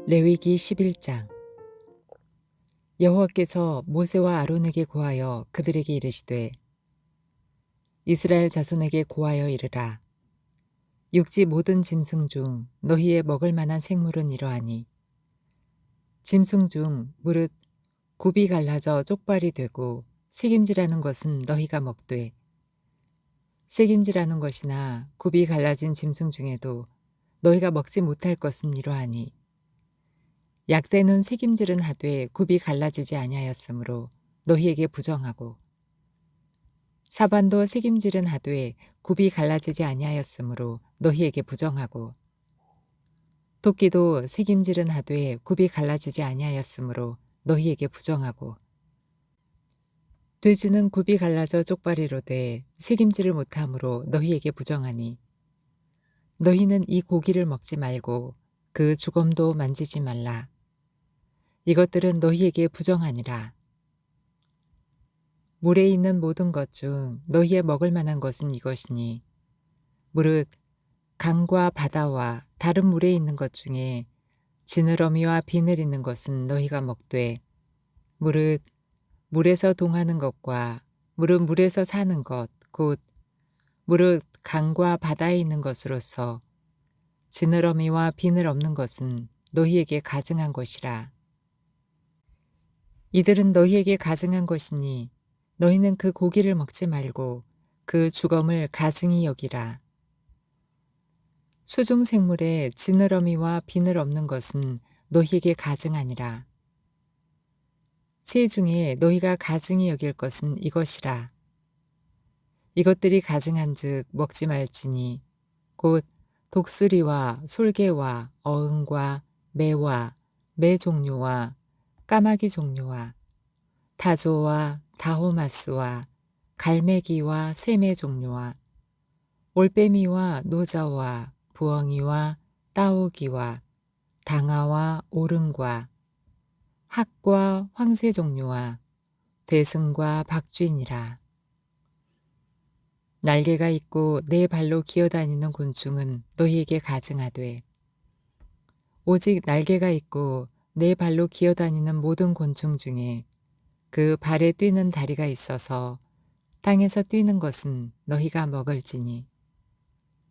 레위기 11장. 여호와께서 모세와 아론에게 고하여 그들에게 이르시되 이스라엘 자손에게 고하여 이르라. 육지 모든 짐승 중 너희의 먹을 만한 생물은 이러하니 짐승 중 무릇 굽이 갈라져 쪽발이 되고 새김질하는 것은 너희가 먹되 새김질하는 것이나 굽이 갈라진 짐승 중에도 너희가 먹지 못할 것은 이러하니 약대는 새김질은 하되 굽이 갈라지지 아니하였으므로 너희에게 부정하고 사반도 새김질은 하되 굽이 갈라지지 아니하였으므로 너희에게 부정하고 토끼도 새김질은 하되 굽이 갈라지지 아니하였으므로 너희에게 부정하고 돼지는 굽이 갈라져 쪽발이로되 새김질을 못하므로 너희에게 부정하니 너희는 이 고기를 먹지 말고 그 주검도 만지지 말라. 이것들은 너희에게 부정하니라. 물에 있는 모든 것 중 너희의 먹을 만한 것은 이것이니 무릇 강과 바다와 다른 물에 있는 것 중에 지느러미와 비늘 있는 것은 너희가 먹되 무릇 물에서 동하는 것과 무릇 물에서 사는 것 곧 무릇 강과 바다에 있는 것으로서 지느러미와 비늘 없는 것은 너희에게 가증한 것이라. 이들은 너희에게 가증한 것이니 너희는 그 고기를 먹지 말고 그 주검을 가증히 여기라. 수중 생물에 지느러미와 비늘 없는 것은 너희에게 가증하니라. 새 중에 너희가 가증히 여길 것은 이것이라. 이것들이 가증한즉 먹지 말지니 곧 독수리와 솔개와 어흥과 매와 매 종류와 까마귀 종류와 다조와 다호마스와 갈매기와 새매 종류와 올빼미와 노자와 부엉이와 따오기와 당아와 오름과 학과 황새 종류와 대승과 박쥐니라. 날개가 있고 네 발로 기어다니는 곤충은 너희에게 가증하되 오직 날개가 있고 네 발로 기어다니는 모든 곤충 중에 그 발에 뛰는 다리가 있어서 땅에서 뛰는 것은 너희가 먹을지니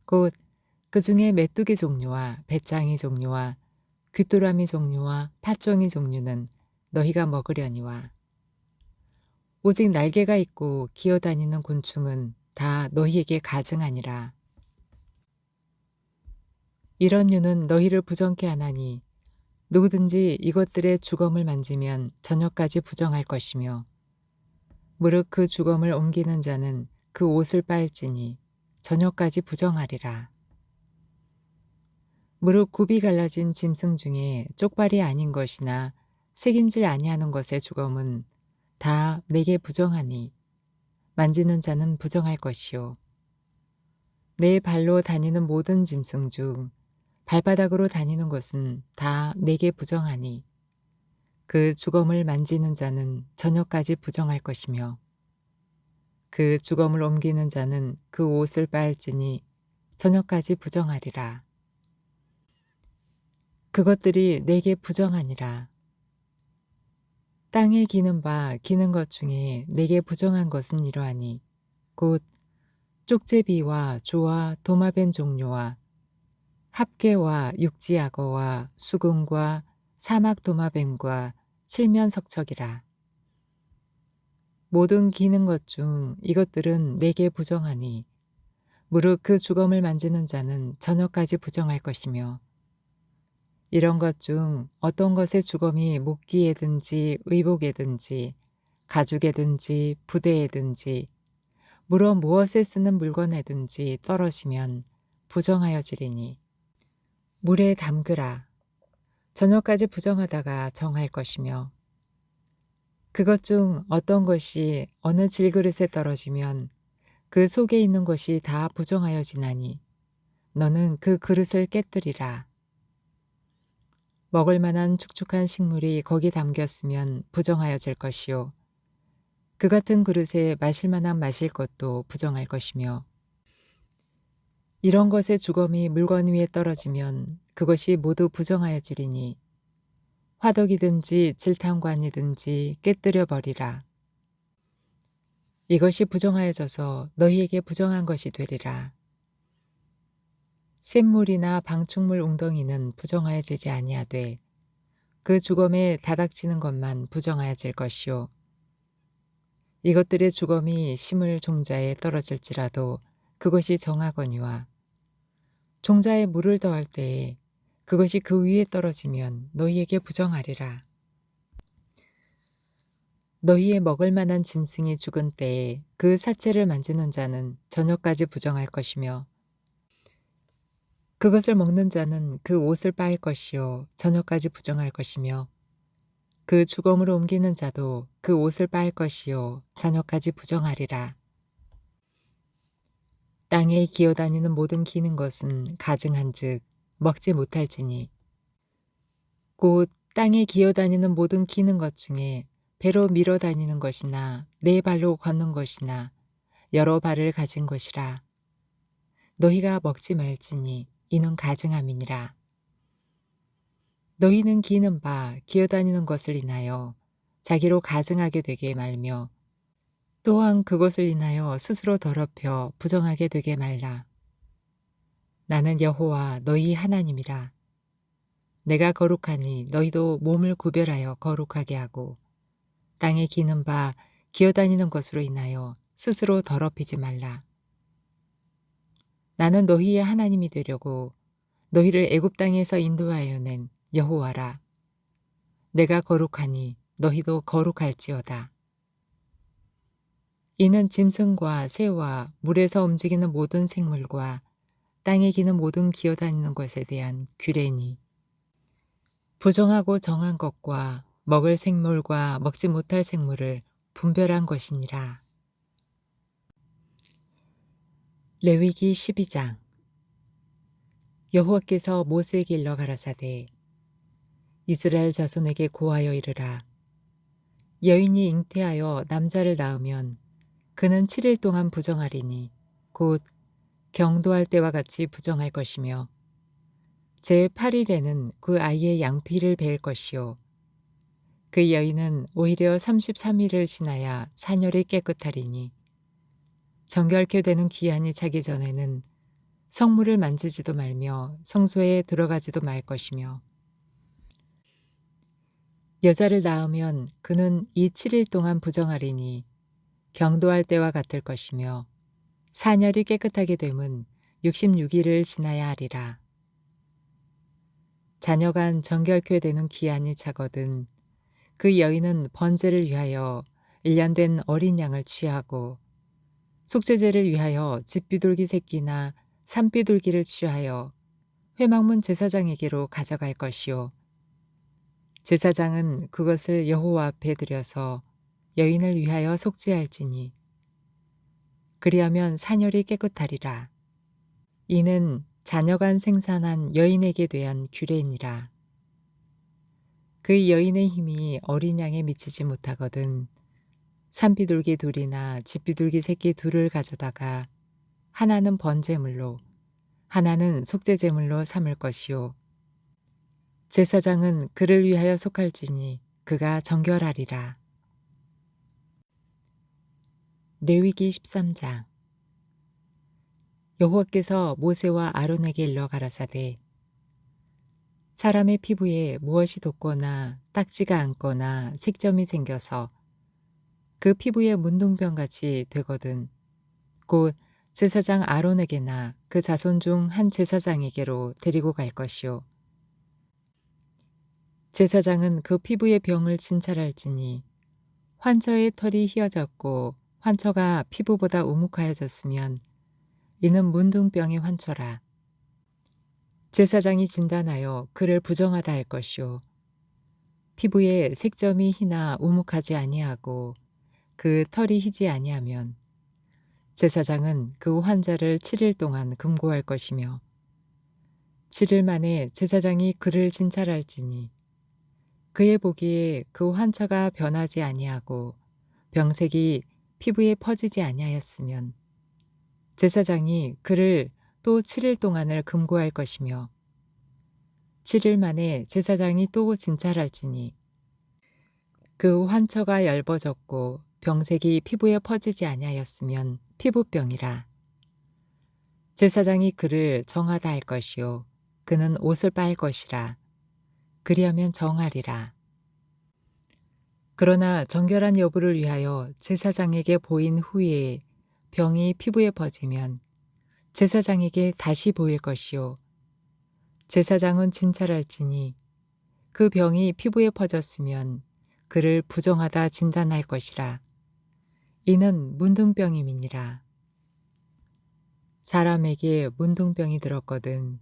곧 그 중에 메뚜기 종류와 배짱이 종류와 귀뚜라미 종류와 팥종이 종류는 너희가 먹으려니와 오직 날개가 있고 기어다니는 곤충은 다 너희에게 가증하니라. 이런 유는 너희를 부정케 하나니 누구든지 이것들의 주검을 만지면 저녁까지 부정할 것이며 무릇 그 주검을 옮기는 자는 그 옷을 빨지니 저녁까지 부정하리라. 무릇 굽이 갈라진 짐승 중에 쪽발이 아닌 것이나 새김질 아니하는 것의 주검은 다 내게 부정하니 만지는 자는 부정할 것이요 내 발로 다니는 모든 짐승 중 발바닥으로 다니는 것은 다 내게 부정하니 그 주검을 만지는 자는 저녁까지 부정할 것이며 그 주검을 옮기는 자는 그 옷을 빨지니 저녁까지 부정하리라. 그것들이 내게 부정하니라. 땅에 기는 바 기는 것 중에 내게 부정한 것은 이러하니 곧 쪽제비와 조와 도마뱀 종류와 합개와 육지악어와 수금과 사막 도마뱀과 칠면석척이라. 모든 기는 것 중 이것들은 내게 부정하니 무릇 그 주검을 만지는 자는 저녁까지 부정할 것이며 이런 것 중 어떤 것의 주검이 목기에든지 의복에든지 가죽에든지 부대에든지 물어 무엇에 쓰는 물건에든지 떨어지면 부정하여지리니 물에 담그라. 저녁까지 부정하다가 정할 것이며 그것 중 어떤 것이 어느 질그릇에 떨어지면 그 속에 있는 것이 다 부정하여지나니 너는 그 그릇을 깨뜨리라. 먹을 만한 축축한 식물이 거기 담겼으면 부정하여질 것이요 그 같은 그릇에 마실 만한 마실 것도 부정할 것이며 이런 것의 주검이 물건 위에 떨어지면 그것이 모두 부정하여지리니 화덕이든지 질탕관이든지 깨뜨려 버리라. 이것이 부정하여져서 너희에게 부정한 것이 되리라. 샘물이나 방충물 웅덩이는 부정하여지지 아니하되 그 주검에 다닥치는 것만 부정하여질 것이요. 이것들의 주검이 심을 종자에 떨어질지라도 그것이 정하거니와 종자에 물을 더할 때에 그것이 그 위에 떨어지면 너희에게 부정하리라. 너희의 먹을 만한 짐승이 죽은 때에 그 사체를 만지는 자는 저녁까지 부정할 것이며 그것을 먹는 자는 그 옷을 빨 것이요 저녁까지 부정할 것이며 그 주검으로 옮기는 자도 그 옷을 빨 것이요 저녁까지 부정하리라. 땅에 기어다니는 모든 기는 것은 가증한즉 먹지 못할지니 곧 땅에 기어다니는 모든 기는 것 중에 배로 밀어 다니는 것이나 네 발로 걷는 것이나 여러 발을 가진 것이라. 너희가 먹지 말지니 이는 가증함이니라. 너희는 기는 바 기어다니는 것을 인하여 자기로 가증하게 되게 말며 또한 그것을 인하여 스스로 더럽혀 부정하게 되게 말라. 나는 여호와 너희 하나님이라. 내가 거룩하니 너희도 몸을 구별하여 거룩하게 하고 땅에 기는 바 기어다니는 것으로 인하여 스스로 더럽히지 말라. 나는 너희의 하나님이 되려고 너희를 애굽 땅에서 인도하여 낸 여호와라. 내가 거룩하니 너희도 거룩할지어다. 이는 짐승과 새와 물에서 움직이는 모든 생물과 땅에 기는 모든 기어다니는 것에 대한 규례니 부정하고 정한 것과 먹을 생물과 먹지 못할 생물을 분별한 것이니라. 레위기 12장. 여호와께서 모세에게 일러 가라사대 이스라엘 자손에게 고하여 이르라. 여인이 잉태하여 남자를 낳으면 그는 7일 동안 부정하리니 곧 경도할 때와 같이 부정할 것이며 제8일에는 그 아이의 양피를 베일 것이요 그 여인은 오히려 33일을 지나야 사녀를 깨끗하리니 정결케 되는 기한이 차기 전에는 성물을 만지지도 말며 성소에 들어가지도 말 것이며 여자를 낳으면 그는 이 7일 동안 부정하리니 경도할 때와 같을 것이며 사녀를 깨끗하게 됨은 66일을 지나야 하리라. 자녀간 정결케 되는 기한이 차거든 그 여인은 번제를 위하여 1년 된 어린 양을 취하고 속죄제를 위하여 집비둘기 새끼나 산비둘기를 취하여 회막문 제사장에게로 가져갈 것이요 제사장은 그것을 여호와 앞에 드려서 여인을 위하여 속죄할지니 그리하면 사녀리 깨끗하리라. 이는 자녀간 생산한 여인에게 대한 규례니라. 그 여인의 힘이 어린 양에 미치지 못하거든 산비둘기 둘이나 집비둘기 새끼 둘을 가져다가 하나는 번제물로 하나는 속죄제물로 삼을 것이요 제사장은 그를 위하여 속할지니 그가 정결하리라. 레위기 13장. 여호와께서 모세와 아론에게 일러 가라사대 사람의 피부에 무엇이 돋거나 딱지가 앉거나 색점이 생겨서 그 피부에 문둥병같이 되거든 곧 제사장 아론에게나 그 자손 중 한 제사장에게로 데리고 갈 것이요 제사장은 그 피부의 병을 진찰할지니 환처의 털이 휘어졌고 환처가 피부보다 우묵하여졌으면 이는 문둥병의 환처라. 제사장이 진단하여 그를 부정하다 할 것이요 피부에 색점이 희나 우묵하지 아니하고 그 털이 희지 아니하면 제사장은 그 환자를 7일 동안 금고할 것이며 7일 만에 제사장이 그를 진찰할지니 그의 보기에 그 환처가 변하지 아니하고 병색이 피부에 퍼지지 아니하였으면 제사장이 그를 또 7일 동안을 금고할 것이며 7일 만에 제사장이 또 진찰할지니 그 환처가 엷어졌고 병색이 피부에 퍼지지 아니하였으면 피부병이라. 제사장이 그를 정하다 할 것이요 그는 옷을 빨 것이라. 그리하면 정하리라. 그러나 정결한 여부를 위하여 제사장에게 보인 후에 병이 피부에 퍼지면 제사장에게 다시 보일 것이요 제사장은 진찰할지니 그 병이 피부에 퍼졌으면 그를 부정하다 진단할 것이라. 이는 문둥병임이니라. 사람에게 문둥병이 들었거든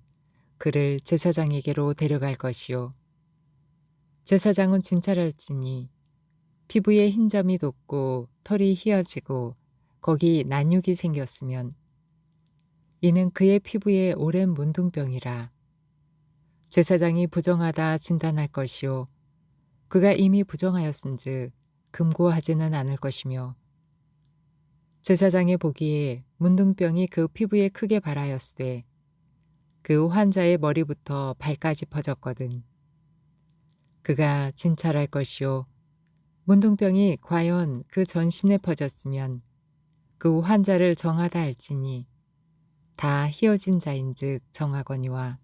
그를 제사장에게로 데려갈 것이요 제사장은 진찰할지니 피부에 흰 점이 돋고 털이 휘어지고 거기 난육이 생겼으면 이는 그의 피부에 오랜 문둥병이라. 제사장이 부정하다 진단할 것이요 그가 이미 부정하였은즉 금고하지는 않을 것이며 제사장의 보기에 문둥병이 그 피부에 크게 발하였으되 그 환자의 머리부터 발까지 퍼졌거든 그가 진찰할 것이요 문둥병이 과연 그 전신에 퍼졌으면 그 환자를 정하다 할지니 다 희어진 자인즉 정하거니와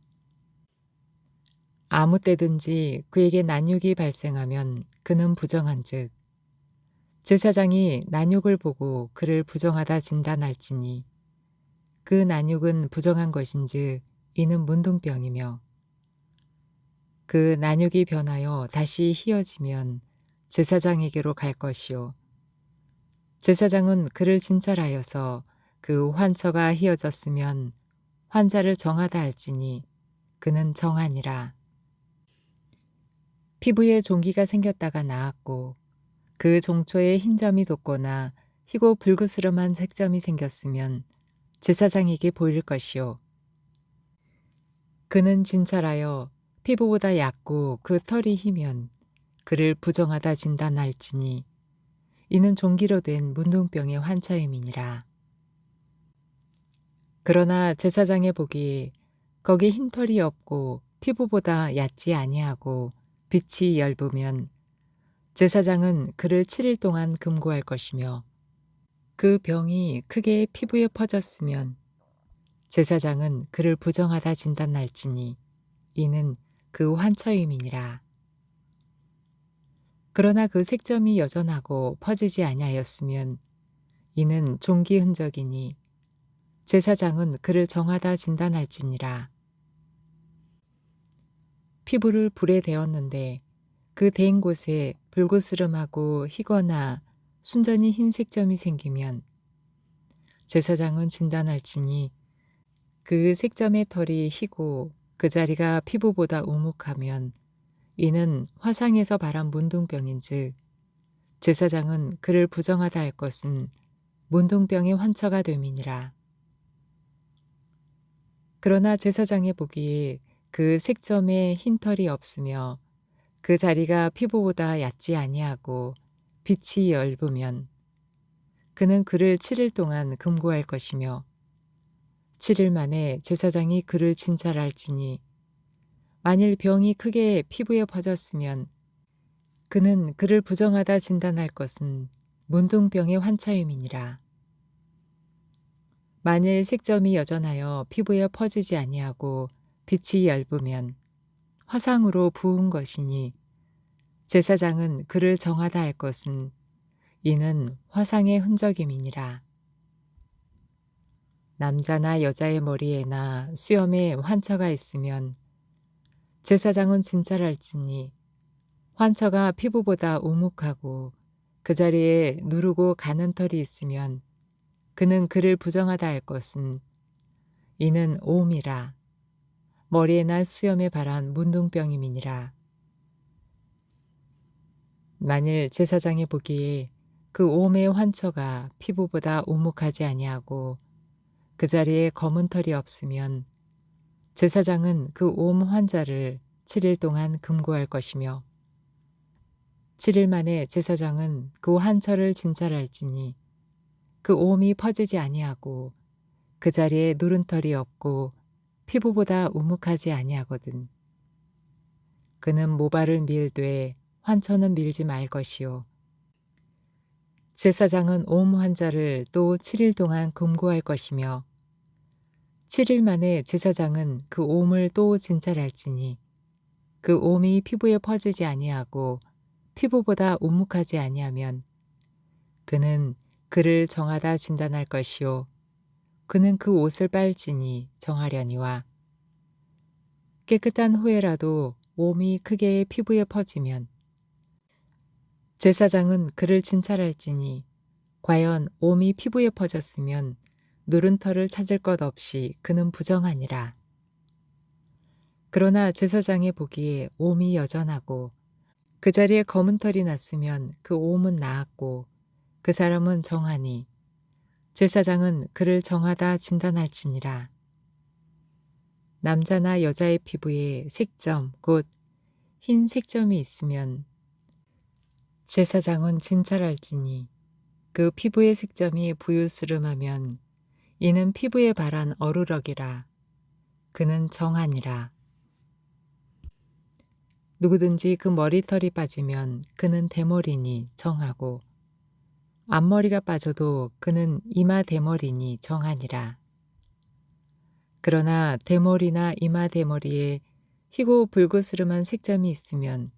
아무 때든지 그에게 난육이 발생하면 그는 부정한즉 제사장이 난육을 보고 그를 부정하다 진단할지니 그 난육은 부정한 것인즉 이는 문둥병이며 그 난육이 변하여 다시 희어지면 제사장에게로 갈 것이요 제사장은 그를 진찰하여서 그 환처가 희어졌으면 환자를 정하다 할지니 그는 정하니라. 피부에 종기가 생겼다가 나았고 그 종초에 흰 점이 돋거나 희고 불그스름한 색점이 생겼으면 제사장에게 보일 것이요 그는 진찰하여 피부보다 얕고 그 털이 희면 그를 부정하다 진단할지니 이는 종기로 된 문둥병의 환처임이니라. 그러나 제사장의 보기에 거기 흰 털이 없고 피부보다 얕지 아니하고 빛이 엷으면 제사장은 그를 7일 동안 금고할 것이며 그 병이 크게 피부에 퍼졌으면 제사장은 그를 부정하다 진단할지니 이는 그 환처임이니라. 그러나 그 색점이 여전하고 퍼지지 아니하였으면 이는 종기 흔적이니 제사장은 그를 정하다 진단할지니라. 피부를 불에 데웠는데 그 데인 곳에 불그스름하고 희거나 순전히 흰 색점이 생기면 제사장은 진단할지니 그 색점의 털이 희고 그 자리가 피부보다 우묵하면 이는 화상에서 발한 문둥병인즉 제사장은 그를 부정하다 할 것은 문둥병의 환처가 됨이니라. 그러나 제사장의 보기에 그 색점에 흰 털이 없으며 그 자리가 피부보다 얕지 아니하고 빛이 엷으면 그는 그를 7일 동안 금고할 것이며 7일 만에 제사장이 그를 진찰할지니 만일 병이 크게 피부에 퍼졌으면 그는 그를 부정하다 진단할 것은 문둥병의 환처임이니라. 만일 색점이 여전하여 피부에 퍼지지 아니하고 빛이 엷으면 화상으로 부은 것이니 제사장은 그를 정하다 할 것은 이는 화상의 흔적임이니라. 남자나 여자의 머리에나 수염에 환처가 있으면 제사장은 진찰할지니 환처가 피부보다 우묵하고 그 자리에 누르고 가는 털이 있으면 그는 그를 부정하다 할 것은 이는 옴이라. 머리에나 수염에 발한 문둥병임이니라. 만일 제사장의 보기에 그 옴의 환처가 피부보다 우묵하지 아니하고 그 자리에 검은 털이 없으면 제사장은 그 옴 환자를 7일 동안 금고할 것이며 7일 만에 제사장은 그 환처를 진찰할지니 그 옴이 퍼지지 아니하고 그 자리에 누른 털이 없고 피부보다 우묵하지 아니하거든. 그는 모발을 밀되 환처는 밀지 말 것이요. 제사장은 옴 환자를 또 7일 동안 금고할 것이며 7일 만에 제사장은 그 옴을 또 진찰할지니 그 옴이 피부에 퍼지지 아니하고 피부보다 우묵하지 아니하면 그는 그를 정하다 진단할 것이요 그는 그 옷을 빨지니 정하려니와 깨끗한 후에라도 옴이 크게 피부에 퍼지면 제사장은 그를 진찰할지니 과연 옴이 피부에 퍼졌으면 누른 털을 찾을 것 없이 그는 부정하니라. 그러나 제사장이 보기에 옴이 여전하고 그 자리에 검은 털이 났으면 그 옴은 나았고 그 사람은 정하니 제사장은 그를 정하다 진단할지니라. 남자나 여자의 피부에 색점 곧 흰 색점이 있으면 제사장은 진찰할지니 그 피부의 색점이 부유스름하면 이는 피부에 발한 어루럭이라. 그는 정하니라. 누구든지 그 머리털이 빠지면 그는 대머리니 정하고 앞머리가 빠져도 그는 이마 대머리니 정하니라. 그러나 대머리나 이마 대머리에 희고 불그스름한 색점이 있으면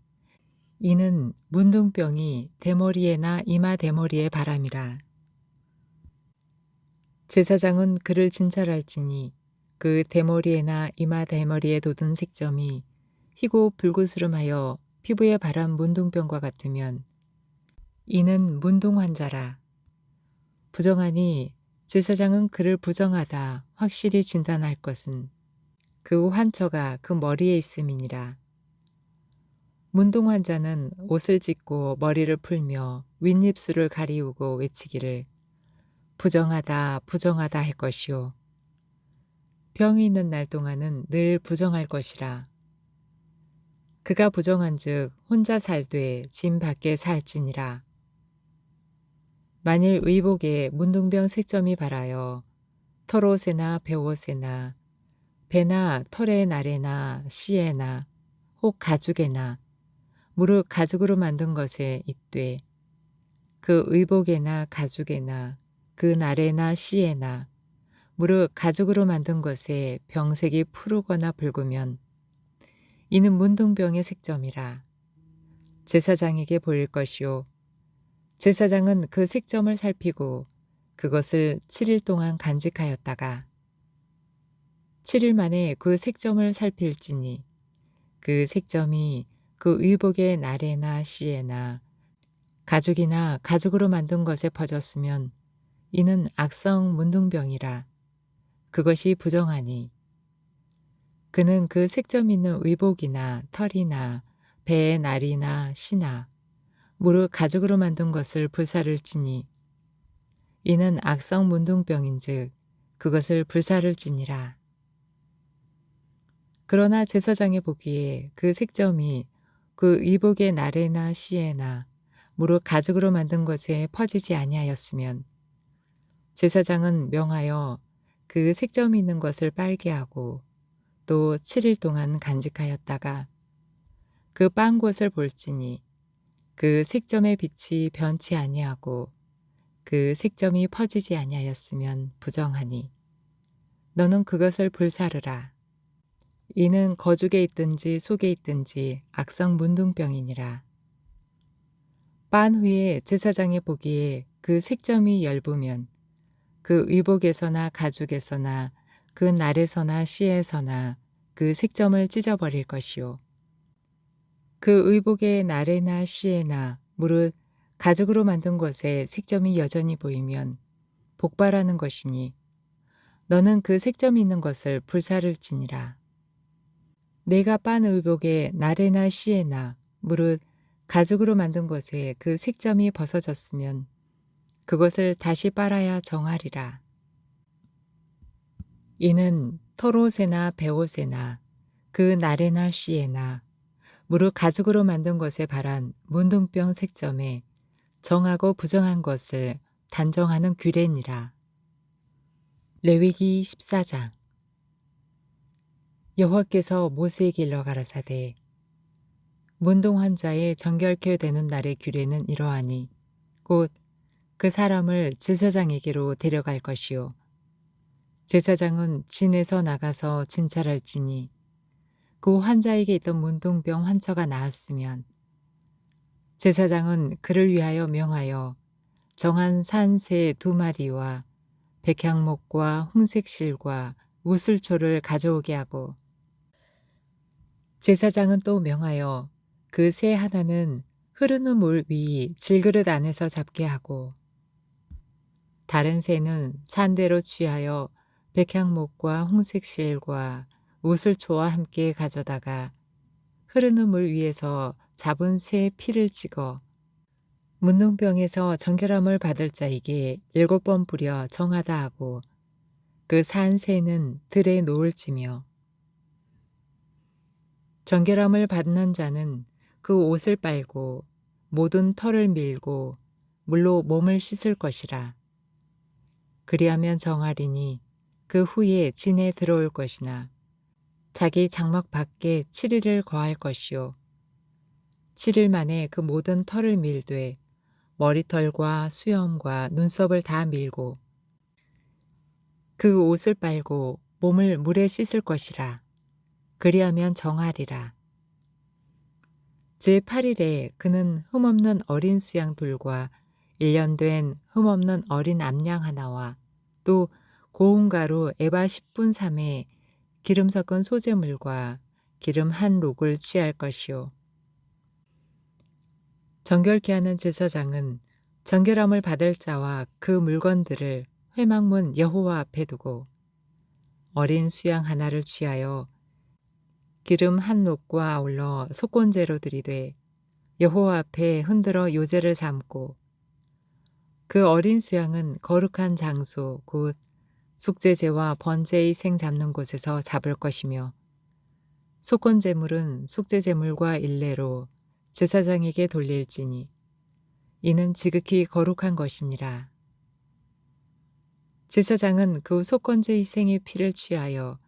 이는 문둥병이 대머리에나 이마 대머리에 바람이라. 제사장은 그를 진찰할지니 그 대머리에나 이마 대머리에 돋은 색점이 희고 불그스름하여 피부에 바람 문둥병과 같으면 이는 문둥 환자라. 부정하니 제사장은 그를 부정하다 확실히 진단할 것은 그 환처가 그 머리에 있음이니라. 문둥 환자는 옷을 찢고 머리를 풀며 윗입술을 가리우고 외치기를 부정하다 부정하다 할 것이요. 병이 있는 날 동안은 늘 부정할 것이라. 그가 부정한즉 혼자 살되 짐 밖에 살지니라. 만일 의복에 문둥병 색점이 발하여 털옷에나 배옷에나 배나 털의 날에나 씨에나 혹 가죽에나 무릇 가죽으로 만든 것에 있되 그 의복에나 가죽에나 그 날에나 씨에나 무릇 가죽으로 만든 것에 병색이 푸르거나 붉으면 이는 문둥병의 색점이라. 제사장에게 보일 것이요 제사장은 그 색점을 살피고 그것을 7일 동안 간직하였다가 7일 만에 그 색점을 살필지니 그 색점이 그 의복의 날에나 씨에나 가죽이나 가죽으로 만든 것에 퍼졌으면 이는 악성 문둥병이라. 그것이 부정하니 그는 그 색점 있는 의복이나 털이나 배의 날이나 씨나 무릇 가죽으로 만든 것을 불사를 찌니 이는 악성 문둥병인즉 그것을 불사를 찌니라. 그러나 제사장이 보기에 그 색점이 그 의복의 날에나 씨에나 무릇 가죽으로 만든 것에 퍼지지 아니하였으면 제사장은 명하여 그 색점이 있는 것을 빨게 하고 또 7일 동안 간직하였다가 그 빤 곳을 볼지니 그 색점의 빛이 변치 아니하고 그 색점이 퍼지지 아니하였으면 부정하니 너는 그것을 불사르라. 이는 거죽에 있든지 속에 있든지 악성 문둥병이니라. 빤 후에 제사장이 보기에 그 색점이 엷으면 그 의복에서나 가죽에서나 그 날에서나 씨에서나 그 색점을 찢어버릴 것이요. 그 의복의 날에나 씨에나 무릇 가죽으로 만든 것에 색점이 여전히 보이면 복발하는 것이니 너는 그 색점이 있는 것을 불사를지니라. 내가 빤 의복의 날에나 씨에나 무릇 가죽으로 만든 것에 그 색점이 벗어졌으면 그것을 다시 빨아야 정하리라. 이는 털옷에나 배옷에나 그 날에나 씨에나 무릇 가죽으로 만든 것에 발한 문둥병 색점에 정하고 부정한 것을 단정하는 규례니라. 레위기 14장. 여호와께서 모세에게 일러 가라사대 문둥 환자의 정결케 되는 날의 규례는 이러하니 곧 그 사람을 제사장에게로 데려갈 것이요 제사장은 진에서 나가서 진찰할지니 그 환자에게 있던 문둥병 환처가 나았으면 제사장은 그를 위하여 명하여 정한 산새 2마리와 백향목과 홍색실과 우슬초를 가져오게 하고 제사장은 또 명하여 그 새 하나는 흐르는 물 위 질그릇 안에서 잡게 하고 다른 새는 산대로 취하여 백향목과 홍색실과 우슬초와 함께 가져다가 흐르는 물 위에서 잡은 새의 피를 찍어 문둥병에서 정결함을 받을 자에게 7번 뿌려 정하다 하고 그 산 새는 들에 놓을지며 정결함을 받는 자는 그 옷을 빨고 모든 털을 밀고 물로 몸을 씻을 것이라. 그리하면 정하리니 그 후에 진에 들어올 것이나 자기 장막 밖에 7일을 거할 것이요 7일 만에 그 모든 털을 밀되 머리털과 수염과 눈썹을 다 밀고 그 옷을 빨고 몸을 물에 씻을 것이라. 그리하면 정하리라. 제8일에 그는 흠없는 어린 수양 둘과 1년 된 흠없는 어린 암양 하나와 또 고운 가루 에바 10분 3에 기름 섞은 소재물과 기름 한 록을 취할 것이요 정결케 하는 제사장은 정결함을 받을 자와 그 물건들을 회막문 여호와 앞에 두고 어린 수양 하나를 취하여 기름 한 록과 아울러 속건제로 드리되 여호와 앞에 흔들어 요제를 삼고 그 어린 수양은 거룩한 장소 곧 속죄제와 번제의 생 잡는 곳에서 잡을 것이며 속건제물은 속죄제물과 일례로 제사장에게 돌릴지니 이는 지극히 거룩한 것이니라. 제사장은 그 속건제의 생의 피를 취하여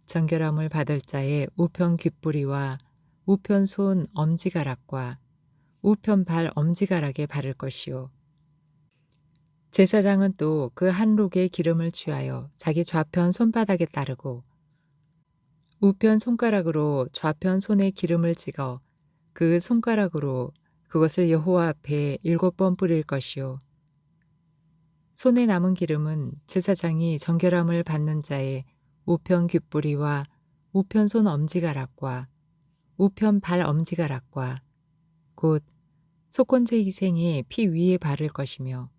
정결함을 받을 자의 우편 귓뿌리와 우편 손 엄지가락과 우편 발 엄지가락에 바를 것이요 제사장은 또 그 한 록의 기름을 취하여 자기 좌편 손바닥에 따르고 우편 손가락으로 좌편 손에 기름을 찍어 그 손가락으로 그것을 여호와 앞에 7번 뿌릴 것이요 손에 남은 기름은 제사장이 정결함을 받는 자의 우편 귓뿌리와 우편 손 엄지가락과 우편 발 엄지가락과 곧 속건제 희생의 피 위에 바를 것이며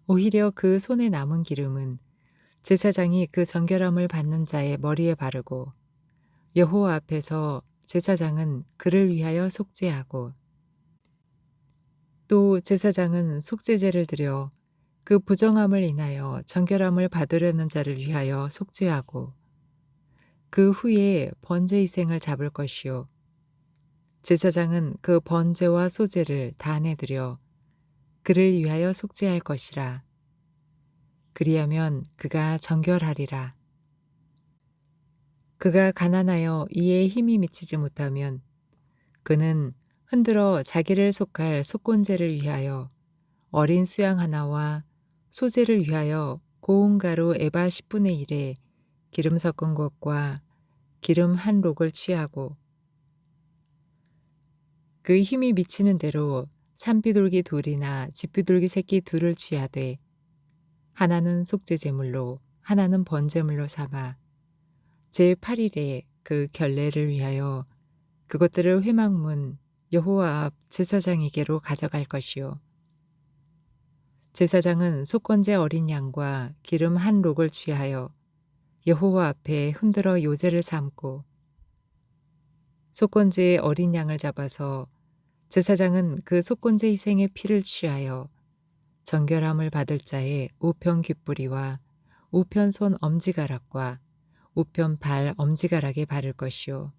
오히려 그 손에 남은 기름은 제사장이 그 정결함을 받는 자의 머리에 바르고 여호와 앞에서 제사장은 그를 위하여 속죄하고 또 제사장은 속죄제를 드려 그 부정함을 인하여 정결함을 받으려는 자를 위하여 속죄하고 그 후에 번제 희생을 잡을 것이요 제사장은 그 번제와 소제를 다 내드려 그를 위하여 속죄할 것이라. 그리하면 그가 정결하리라. 그가 가난하여 이에 힘이 미치지 못하면 그는 흔들어 자기를 속할 속건제를 위하여 어린 수양 하나와 소제를 위하여 고운 가루 에바 10분의 1에 기름 섞은 것과 기름 한 록을 취하고 그 힘이 미치는 대로 산비둘기 2이나 집비둘기 새끼 2를 취하되 하나는 속죄제물로 하나는 번제물로 삼아 제8일에 그 결례를 위하여 그것들을 회막문 여호와 앞 제사장에게로 가져갈 것이요 제사장은 속건제 어린 양과 기름 한 록을 취하여 여호와 앞에 흔들어 요제를 삼고 속건제의 어린 양을 잡아서 제사장은 그 속건제 희생의 피를 취하여 정결함을 받을 자의 우편 귓뿌리와 우편 손 엄지가락과 우편 발 엄지가락에 바를 것이요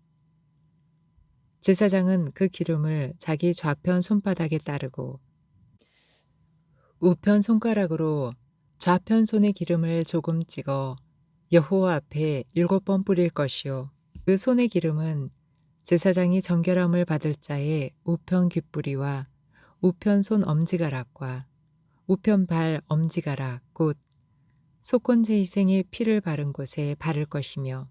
제사장은 그 기름을 자기 좌편 손바닥에 따르고 우편 손가락으로 좌편 손의 기름을 조금 찍어 여호와 앞에 7번 뿌릴 것이요 그 손의 기름은 제사장이 정결함을 받을 자의 우편 귓뿌리와 우편 손 엄지가락과 우편 발 엄지가락 곧 속건제 희생의 피를 바른 곳에 바를 것이며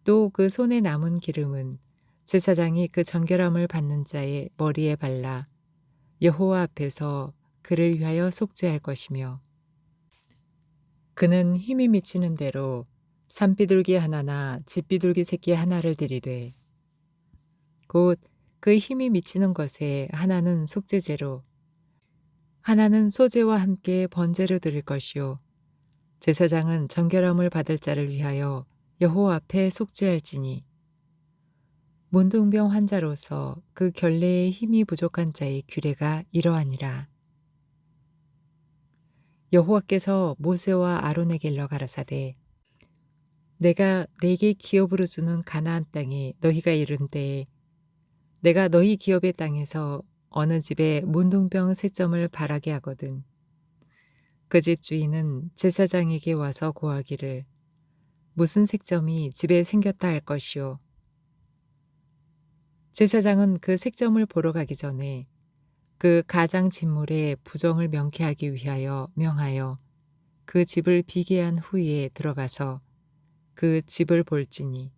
또 그 손에 남은 기름은 제사장이 그 정결함을 받는 자의 머리에 발라 여호와 앞에서 그를 위하여 속죄할 것이며 그는 힘이 미치는 대로 산비둘기 하나나 집비둘기 새끼 하나를 드리되 곧 그 힘이 미치는 것에 하나는 속죄제로 하나는 소제와 함께 번제로 드릴 것이요 제사장은 정결함을 받을 자를 위하여 여호와 앞에 속죄할지니 문둥병 환자로서 그 결례에 힘이 부족한 자의 규례가 이러하니라. 여호와께서 모세와 아론에게 일러 가라사대 내가 네게 기업으로 주는 가나안 땅에 너희가 이른 때에 내가 너희 기업의 땅에서 어느 집에 문둥병 세 점을 바라게 하거든. 그 집 주인은 제사장에게 와서 고하기를 무슨 색점이 집에 생겼다 할 것이요. 제사장은 그 색점을 보러 가기 전에 그 가장 진물의 부정을 명쾌하기 위하여 명하여 그 집을 비게 한 후에 들어가서 그 집을 볼지니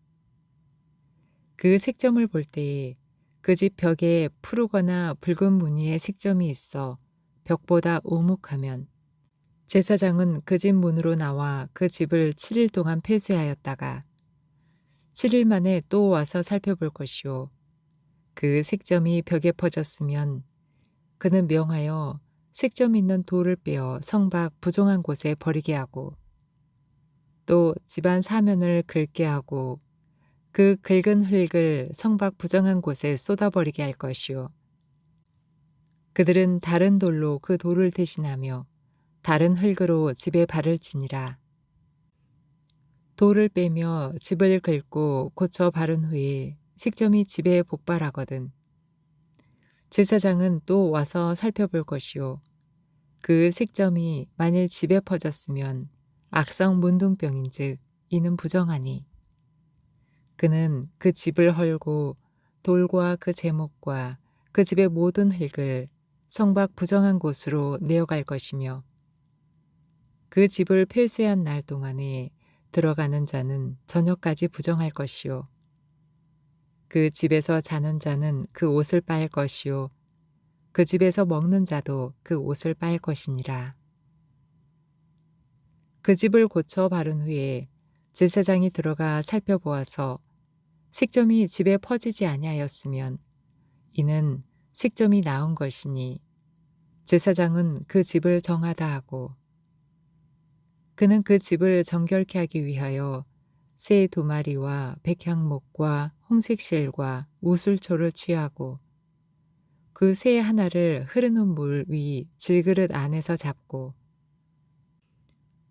그 색점을 볼 때에 그 집 벽에 푸르거나 붉은 무늬의 색점이 있어 벽보다 우묵하면 제사장은 그 집 문으로 나와 그 집을 7일 동안 폐쇄하였다가 7일 만에 또 와서 살펴볼 것이요. 그 색점이 벽에 퍼졌으면 그는 명하여 색점 있는 돌을 빼어 성밖 부정한 곳에 버리게 하고 또 집안 사면을 긁게 하고 그 긁은 흙을 성밖 부정한 곳에 쏟아버리게 할 것이요. 그들은 다른 돌로 그 돌을 대신하며 다른 흙으로 집에 발을 치니라. 돌을 빼며 집을 긁고 고쳐 바른 후에 색점이 집에 복발하거든. 제사장은 또 와서 살펴볼 것이요. 그 색점이 만일 집에 퍼졌으면 악성 문둥병인즉 이는 부정하니 그는 그 집을 헐고 돌과 그 제목과 그 집의 모든 흙을 성밖 부정한 곳으로 내어갈 것이며 그 집을 폐쇄한 날 동안에 들어가는 자는 저녁까지 부정할 것이요 그 집에서 자는 자는 그 옷을 빨 것이요 그 집에서 먹는 자도 그 옷을 빨 것이니라. 그 집을 고쳐 바른 후에 제사장이 들어가 살펴보아서 색점이 집에 퍼지지 아니하였으면 이는 색점이 나은 것이니 제사장은 그 집을 정하다 하고 그는 그 집을 정결케 하기 위하여 새 2마리와 백향목과 홍색실과 우슬초를 취하고 그 새 하나를 흐르는 물 위 질그릇 안에서 잡고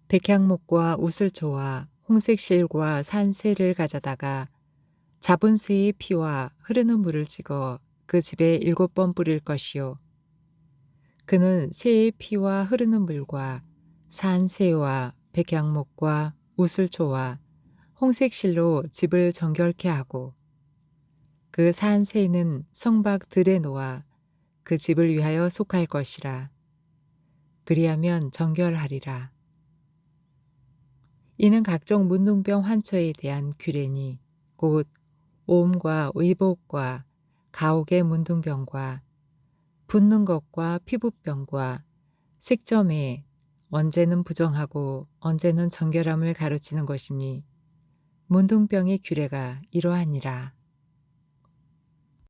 백향목과 우슬초와 홍색실과 산 새를 가져다가 잡은 새의 피와 흐르는 물을 찍어 그 집에 7번 뿌릴 것이요. 그는 새의 피와 흐르는 물과 산 새와 백향목과 우슬초와 홍색실로 집을 정결케 하고 그 산 새는 성밖 들에 놓아 그 집을 위하여 속할 것이라. 그리하면 정결하리라. 이는 각종 문둥병 환처에 대한 규례니 곧 옴과 의복과 가옥의 문둥병과 붓는 것과 피부병과 색점에 언제는 부정하고 언제는 정결함을 가르치는 것이니 문둥병의 규례가 이러하니라.